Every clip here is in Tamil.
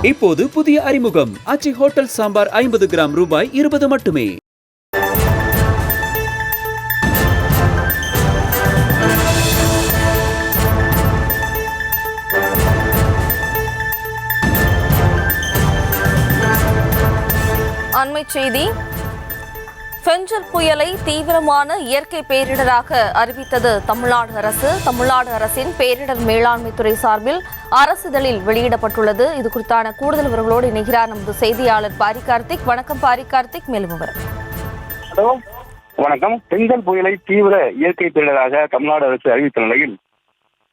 இப்போது புதிய அறிமுகம் ஆச்சி ஹோட்டல் சாம்பார் 50 கிராம் ரூபாய் 20 மட்டுமே. அண்மைச் செய்தி. பெஞ்சல் புயலை தீவிரமான இயற்கை பேரிடராக அறிவித்தது தமிழ்நாடு அரசு. தமிழ்நாடு அரசின் பேரிடர் மேலாண்மை துறை சார்பில் அரசிதழில் வெளியிடப்பட்டுள்ளது. இது குறித்தான கூடுதல் விவரங்களோடு இணைகிறார் நமது செய்தியாளர் பாரி கார்த்திக். வணக்கம் பாரி கார்த்திக், மேலும் விவரம். வணக்கம். பெஞ்சல் புயலை தீவிர இயற்கை பேரிடராக தமிழ்நாடு அரசு அறிவித்த நிலையில்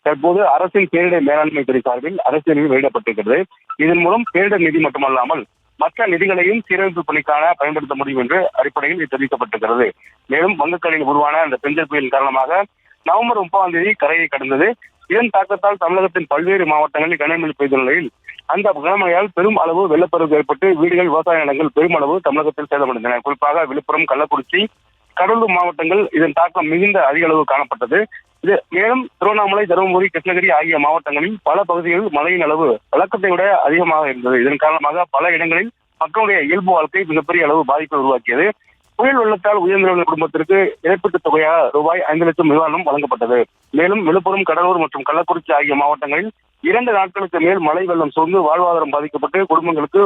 தற்போது அரசின் பேரிடர் மேலாண்மை துறை சார்பில் அரசிதழில் வெளியிடப்பட்டிருக்கிறது. இதன் மூலம் பேரிடர் நிதி மட்டுமல்லாமல் மற்ற நிதிகளையும் சீரமைப்பு பணிக்கான பயன்படுத்த முடியும் என்று அடிப்படையில் இது தெரிவிக்கப்பட்டிருக்கிறது. மேலும் வங்கக்கடலில் உருவான அந்த பெஞ்சல் புயல் காரணமாக நவம்பர் 30ஆம் தேதி கரையை கடந்தது. இதன் தாக்கத்தால் தமிழகத்தின் பல்வேறு மாவட்டங்களில் கனமழை பெய்த நிலையில் அந்த கனமழையால் பெரும் அளவு வெள்ளப்பெருக்கு ஏற்பட்டு வீடுகள், விவசாய நிலங்கள் பெருமளவு தமிழகத்தில் சேதமடைந்தன. குறிப்பாக விழுப்புரம், கள்ளக்குறிச்சி, கடலூர் மாவட்டங்கள் இதன் தாக்கம் மிகுந்த அதிக அளவு காணப்பட்டது. இது மேலும் திருவண்ணாமலை, தருமபுரி, கிருஷ்ணகிரி ஆகிய மாவட்டங்களில் பல பகுதிகளில் மழையின் அளவு வழக்கத்தை விட அதிகமாக இருந்தது. இதன் காரணமாக பல இடங்களில் மக்களுடைய இயல்பு வாழ்க்கை மிகப்பெரிய அளவு பாதிப்பை உருவாக்கியது. புயல் வெள்ளத்தால் உயிரிழந்த குடும்பத்திற்கு இழப்பீட்டுத் தொகையாக ரூபாய் 5 லட்சம் நிவாரணம் வழங்கப்பட்டது. மேலும் விழுப்புரம், கடலூர் மற்றும் கள்ளக்குறிச்சி ஆகிய மாவட்டங்களில் 2 நாட்களுக்கு மேல் மழை வெள்ளம் சூழ்ந்து வாழ்வாதாரம் பாதிக்கப்பட்டு குடும்பங்களுக்கு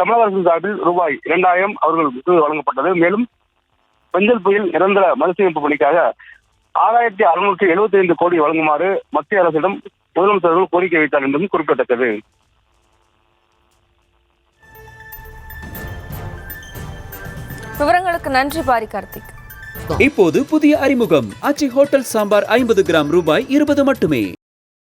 தமிழக அரசின் சார்பில் ரூபாய் 2000 அவர்களுக்கு வழங்கப்பட்டது. மேலும் பெஞ்சல் புயல் நிரந்தர மறுசீரமைப்பு பணிக்காக 6675 கோடி வழங்குமாறு மத்திய அரசிடம் முதலமைச்சர்கள் கோரிக்கை வைத்தார் என்பதும் குறிப்பிடத்தக்கது. விவரங்களுக்கு நன்றி பாரி கார்த்திக். இப்போது புதிய அறிமுகம் ஆச்சி ஹோட்டல் சாம்பார் 50 கிராம் ரூபாய் 20 மட்டுமே.